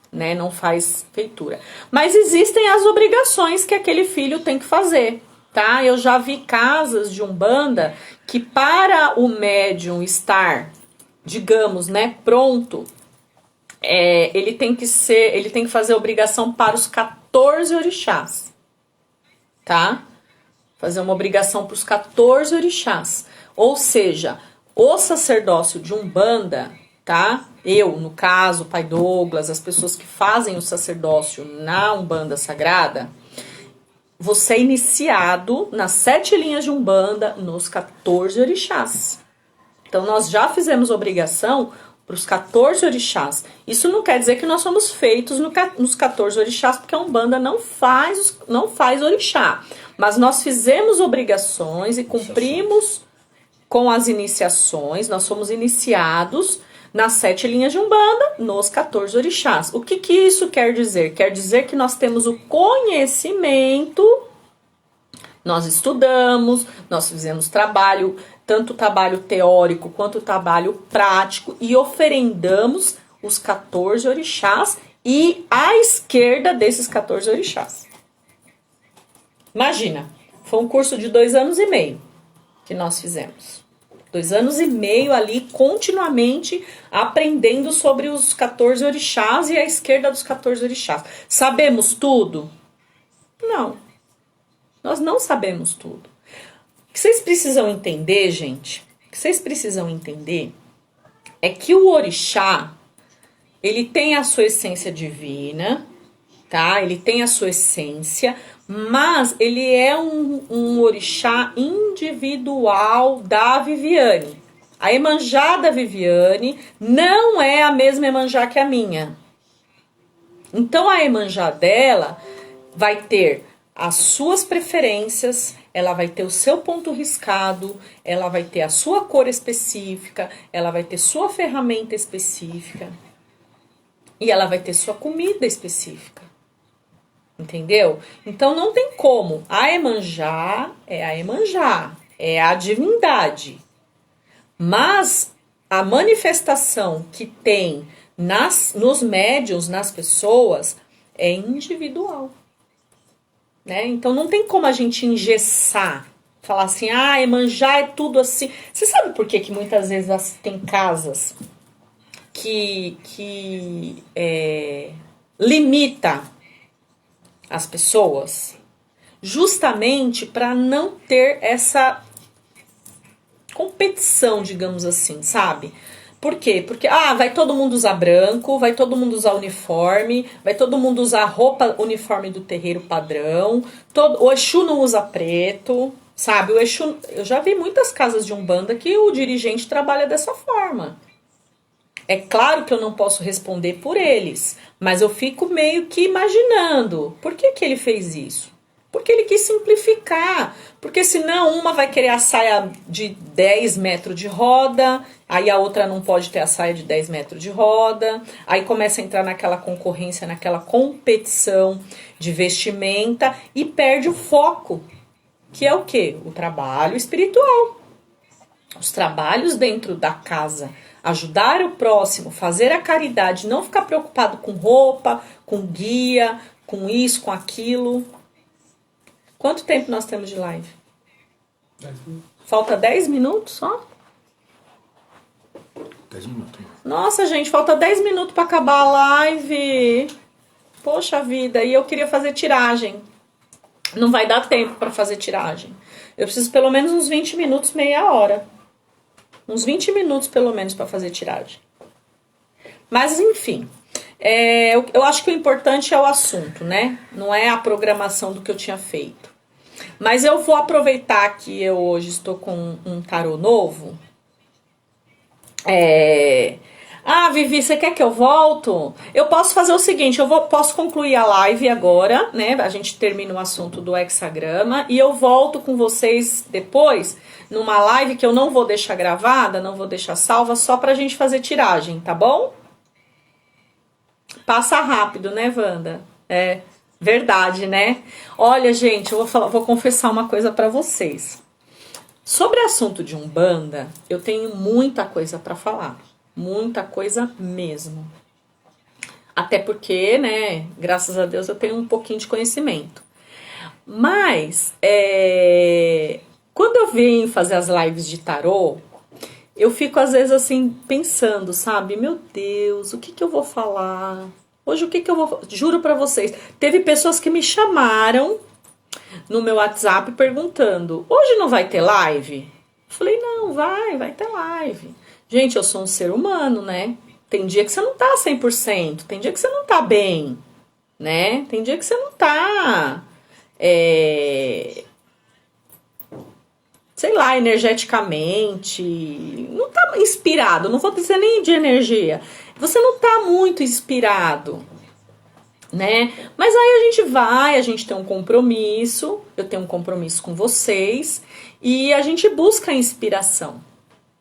[SPEAKER 1] Né, não faz feitura. Mas existem as obrigações que aquele filho tem que fazer, tá? Eu já vi casas de Umbanda que para o médium estar, digamos, né, pronto, ele tem que fazer obrigação para os 14 orixás, tá? Fazer uma obrigação para os 14 orixás. Ou seja, o sacerdócio de Umbanda, tá? Eu, no caso, o Pai Douglas, as pessoas que fazem o sacerdócio na Umbanda Sagrada, você é iniciado nas 7 linhas de Umbanda, nos 14 orixás. Então, nós já fizemos obrigação para os 14 orixás. Isso não quer dizer que nós somos feitos nos 14 orixás, porque a Umbanda não faz orixá. Mas nós fizemos obrigações e cumprimos com as iniciações. Nós somos iniciados nas 7 linhas de Umbanda, nos 14 orixás. O que isso quer dizer? Quer dizer que nós temos o conhecimento, nós estudamos, nós fizemos trabalho, tanto trabalho teórico quanto trabalho prático, e oferendamos os 14 orixás e a esquerda desses 14 orixás. Imagina, foi um curso de 2 anos e meio que nós fizemos. 2 anos e meio ali, continuamente aprendendo sobre os 14 orixás e a esquerda dos 14 orixás. Sabemos tudo? Não. Nós não sabemos tudo. O que vocês precisam entender, gente, o que vocês precisam entender é que o orixá, ele tem a sua essência divina, tá? Ele tem a sua essência, mas ele é um orixá individual da Viviane. A Iemanjá da Viviane não é a mesma Iemanjá que a minha. Então a Iemanjá dela vai ter as suas preferências, ela vai ter o seu ponto riscado, ela vai ter a sua cor específica, ela vai ter sua ferramenta específica e ela vai ter sua comida específica. Entendeu? Então não tem como. A Iemanjá é a Iemanjá, é a divindade. Mas a manifestação que tem nos médiuns, nas pessoas, é individual. Né? Então não tem como a gente engessar, falar assim, ah, Iemanjá é tudo assim. Você sabe por que muitas vezes tem casas que limita as pessoas? Justamente para não ter essa competição, digamos assim, sabe? Por quê? Porque vai todo mundo usar branco, vai todo mundo usar uniforme, vai todo mundo usar roupa uniforme do terreiro padrão, o Exu não usa preto, sabe? O Exu, eu já vi muitas casas de Umbanda que o dirigente trabalha dessa forma. É claro que eu não posso responder por eles, mas eu fico meio que imaginando, por que ele fez isso? Porque ele quis simplificar, porque senão uma vai querer a saia de 10 metros de roda, aí a outra não pode ter a saia de 10 metros de roda, aí começa a entrar naquela concorrência, naquela competição de vestimenta e perde o foco, que é o quê? O trabalho espiritual, os trabalhos dentro da casa, ajudar o próximo, fazer a caridade, não ficar preocupado com roupa, com guia, com isso, com aquilo. Quanto tempo nós temos de live?
[SPEAKER 2] 10 minutos.
[SPEAKER 1] Falta 10 minutos só?
[SPEAKER 2] 10 minutos.
[SPEAKER 1] Nossa, gente, falta 10 minutos para acabar a live. Poxa vida, e eu queria fazer tiragem. Não vai dar tempo para fazer tiragem. Eu preciso pelo menos uns 20 minutos, meia hora. Uns 20 minutos pelo menos para fazer tiragem. Mas enfim, eu acho que o importante é o assunto, né? Não é a programação do que eu tinha feito. Mas eu vou aproveitar que eu hoje estou com um tarô novo. Vivi, você quer que eu volto? Eu posso fazer o seguinte, posso concluir a live agora, né? A gente termina o assunto do hexagrama e eu volto com vocês depois, numa live que eu não vou deixar gravada, não vou deixar salva, só pra gente fazer tiragem, tá bom? Passa rápido, né, Wanda? É verdade, né? Olha, gente, eu vou confessar uma coisa pra vocês. Sobre o assunto de Umbanda, eu tenho muita coisa pra falar. Muita coisa mesmo. Até porque, né, graças a Deus eu tenho um pouquinho de conhecimento. Mas, quando eu venho fazer as lives de tarô, eu fico às vezes assim, pensando, sabe? Meu Deus, o que eu vou falar? Hoje o que eu vou... Juro pra vocês, teve pessoas que me chamaram no meu WhatsApp perguntando, hoje não vai ter live? Eu falei, não, vai ter live. Gente, eu sou um ser humano, né? Tem dia que você não tá 100%, tem dia que você não tá bem, né? Tem dia que você não tá sei lá, energeticamente, não tá inspirado, não vou dizer nem de energia, você não tá muito inspirado, né? Mas aí a gente tem um compromisso, eu tenho um compromisso com vocês, e a gente busca a inspiração,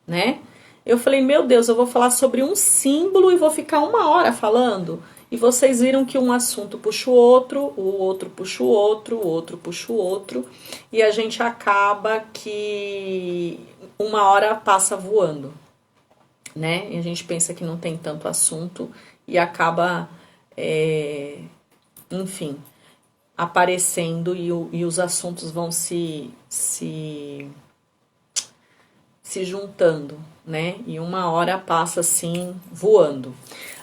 [SPEAKER 1] né? Eu falei, meu Deus, eu vou falar sobre um símbolo e vou ficar 1 hora falando. E vocês viram que um assunto puxa o outro puxa o outro puxa o outro. E a gente acaba que 1 hora passa voando, né? E a gente pensa que não tem tanto assunto e acaba, enfim, aparecendo e os assuntos vão se juntando, né? E 1 hora passa assim, voando.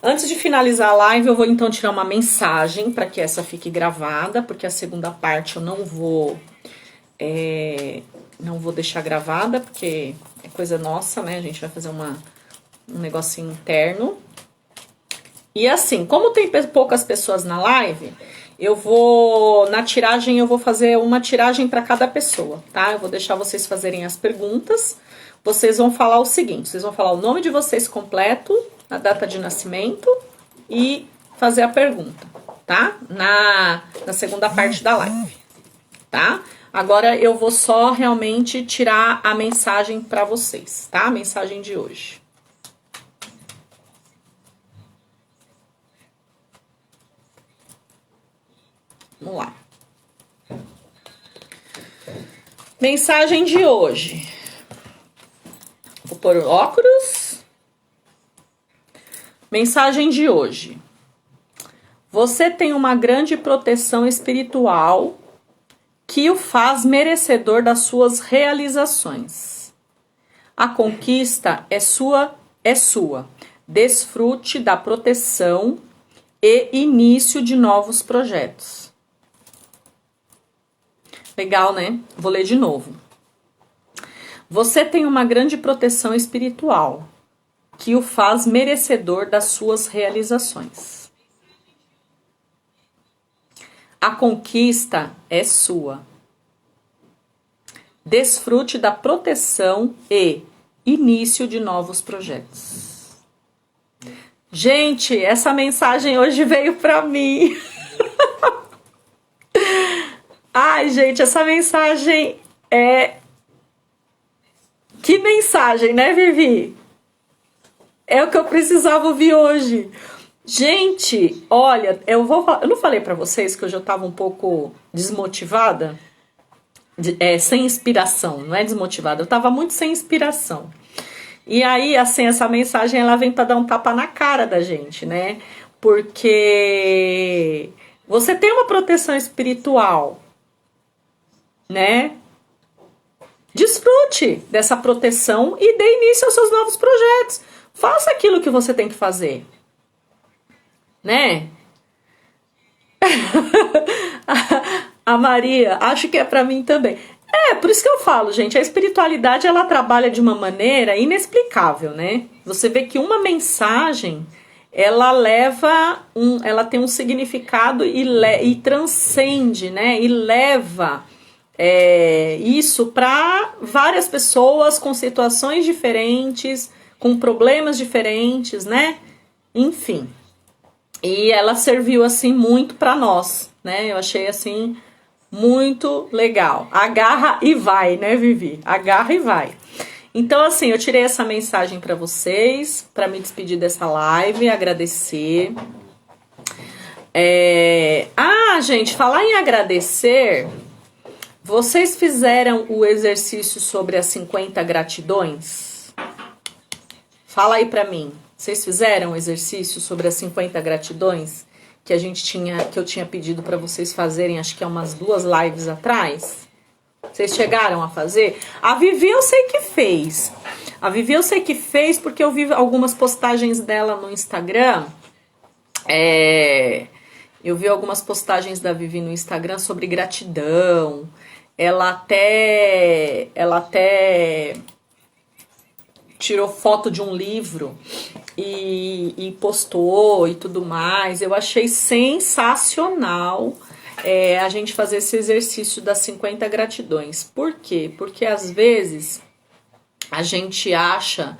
[SPEAKER 1] Antes de finalizar a live, eu vou então tirar uma mensagem para que essa fique gravada, porque a segunda parte eu não vou deixar gravada, porque é coisa nossa, né? A gente vai fazer um negocinho interno. E assim, como tem poucas pessoas na live, na tiragem eu vou fazer uma tiragem para cada pessoa, tá? Eu vou deixar vocês fazerem as perguntas. Vocês vão falar o seguinte, vocês vão falar o nome de vocês completo, a data de nascimento e fazer a pergunta, tá? Na segunda parte da live, tá? Agora eu vou só realmente tirar a mensagem para vocês, tá? A mensagem de hoje. Vamos lá. Mensagem de hoje. Vou pôr óculos. Mensagem de hoje. Você tem uma grande proteção espiritual que o faz merecedor das suas realizações. A conquista é sua. Desfrute da proteção e início de novos projetos. Legal, né? Vou ler de novo. Você tem uma grande proteção espiritual que o faz merecedor das suas realizações. A conquista é sua. Desfrute da proteção e início de novos projetos. Gente, essa mensagem hoje veio para mim. Ai, gente, essa mensagem é... Que mensagem, né, Vivi? É o que eu precisava ouvir hoje. Gente, olha, eu não falei pra vocês que hoje eu tava um pouco desmotivada? Sem inspiração, não é desmotivada. Eu tava muito sem inspiração. E aí, assim, essa mensagem, ela vem pra dar um tapa na cara da gente, né? Porque você tem uma proteção espiritual, né? Desfrute dessa proteção e dê início aos seus novos projetos. Faça aquilo que você tem que fazer, né? A Maria, acho que é pra mim também. Por isso que eu falo, gente, a espiritualidade, ela trabalha de uma maneira inexplicável, né? Você vê que uma mensagem, ela ela tem um significado e transcende, né? E leva isso para várias pessoas com situações diferentes, com problemas diferentes, né? Enfim. E ela serviu assim muito para nós, né? Eu achei assim muito legal. Agarra e vai, né, Vivi? Agarra e vai. Então, assim, eu tirei essa mensagem para vocês, para me despedir dessa live, agradecer. Gente, falar em agradecer, vocês fizeram o exercício sobre as 50 gratidões? Fala aí pra mim. Vocês fizeram o exercício sobre as 50 gratidões que eu tinha pedido pra vocês fazerem, acho que há umas 2 lives atrás? Vocês chegaram a fazer? A Vivi eu sei que fez. A Vivi eu sei que fez porque eu vi algumas postagens dela no Instagram. Eu vi algumas postagens da Vivi no Instagram sobre gratidão. Ela até tirou foto de um livro e postou e tudo mais. Eu achei sensacional a gente fazer esse exercício das 50 gratidões. Por quê? Porque às vezes a gente acha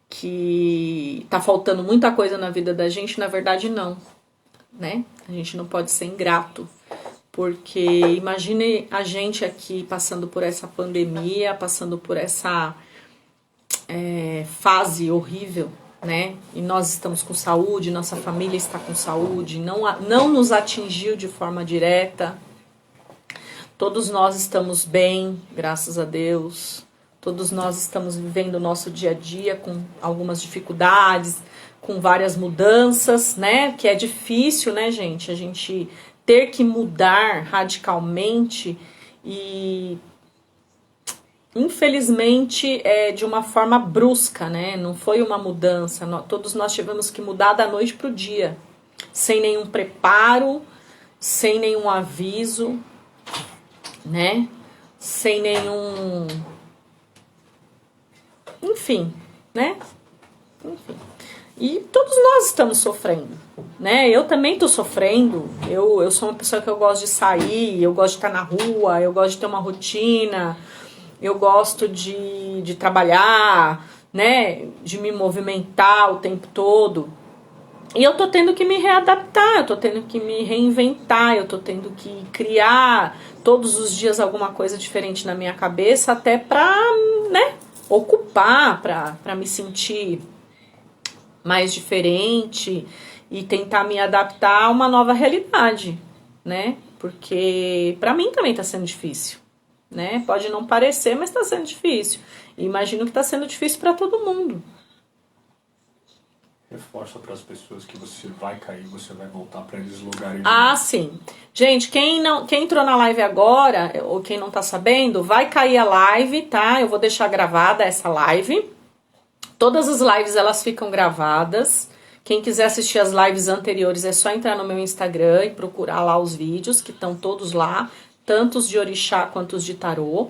[SPEAKER 1] que tá faltando muita coisa na vida da gente, na verdade não, né? A gente não pode ser ingrato, porque imagine a gente aqui passando por essa pandemia, passando por essa fase horrível, né? E nós estamos com saúde, nossa família está com saúde, não nos atingiu de forma direta. Todos nós estamos bem, graças a Deus. Todos nós estamos vivendo o nosso dia a dia com algumas dificuldades, com várias mudanças, né? Que é difícil, né, gente? A gente ter que mudar radicalmente e infelizmente de uma forma brusca, né? Não foi uma mudança. Todos nós tivemos que mudar da noite para o dia, sem nenhum preparo, sem nenhum aviso, né? Sem nenhum... Enfim, né? Enfim. E todos nós estamos sofrendo, né? Eu também tô sofrendo. Eu sou uma pessoa que eu gosto de sair, eu gosto de estar na rua, eu gosto de ter uma rotina, eu gosto de trabalhar, né? De me movimentar o tempo todo. E eu tô tendo que me readaptar, eu tô tendo que me reinventar, eu tô tendo que criar todos os dias alguma coisa diferente na minha cabeça, até pra, né? Ocupar, pra me sentir mais diferente e tentar me adaptar a uma nova realidade, né? Porque pra mim também tá sendo difícil, né? Pode não parecer, mas tá sendo difícil. E imagino que tá sendo difícil pra todo mundo.
[SPEAKER 2] Reforça para as pessoas que você vai cair, você vai voltar para eles lugares.
[SPEAKER 1] Ah, sim. Gente, quem entrou na live agora, ou quem não tá sabendo, vai cair a live, tá? Eu vou deixar gravada essa live. Todas as lives, elas ficam gravadas. Quem quiser assistir as lives anteriores, é só entrar no meu Instagram e procurar lá os vídeos, que estão todos lá, tanto os de orixá quanto os de tarô.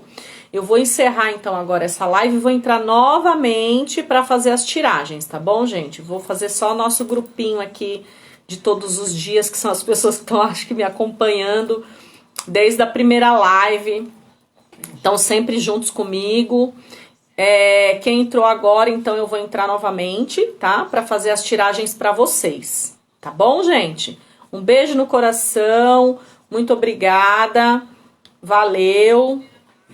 [SPEAKER 1] Eu vou encerrar, então, agora essa live e vou entrar novamente para fazer as tiragens, tá bom, gente? Vou fazer só o nosso grupinho aqui de todos os dias, que são as pessoas que estão, acho que, me acompanhando desde a primeira live. Estão sempre juntos comigo. Quem entrou agora, então, eu vou entrar novamente, tá? Para fazer as tiragens para vocês, tá bom, gente? Um beijo no coração, muito obrigada, valeu.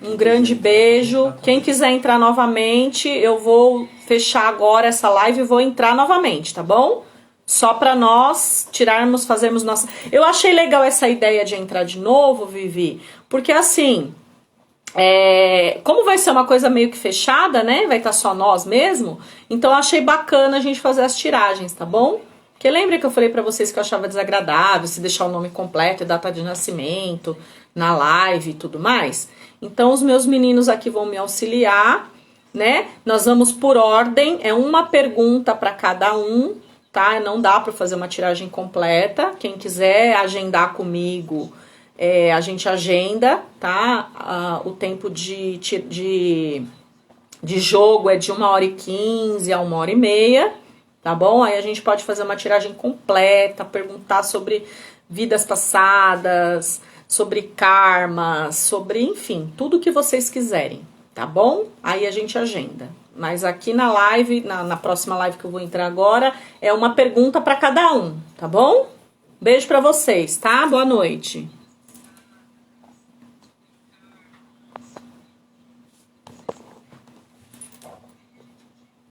[SPEAKER 1] Um grande beijo. Quem quiser entrar novamente, eu vou fechar agora essa live e vou entrar novamente, tá bom? Só pra nós fazermos nossa... Eu achei legal essa ideia de entrar de novo, Vivi, porque assim, como vai ser uma coisa meio que fechada, né? Vai estar só nós mesmo, então eu achei bacana a gente fazer as tiragens, tá bom? Porque lembra que eu falei pra vocês que eu achava desagradável se deixar o nome completo e data de nascimento na live e tudo mais? Então, os meus meninos aqui vão me auxiliar, né? Nós vamos por ordem, é uma pergunta para cada um, tá? Não dá para fazer uma tiragem completa. Quem quiser agendar comigo, a gente agenda, tá? O tempo de jogo é de 1h15 a 1h30, tá bom? Aí a gente pode fazer uma tiragem completa, perguntar sobre vidas passadas, sobre karma, sobre, enfim, tudo que vocês quiserem, tá bom? Aí a gente agenda. Mas aqui na live, na próxima live que eu vou entrar agora, é uma pergunta para cada um, tá bom? Beijo para vocês, tá? Boa noite.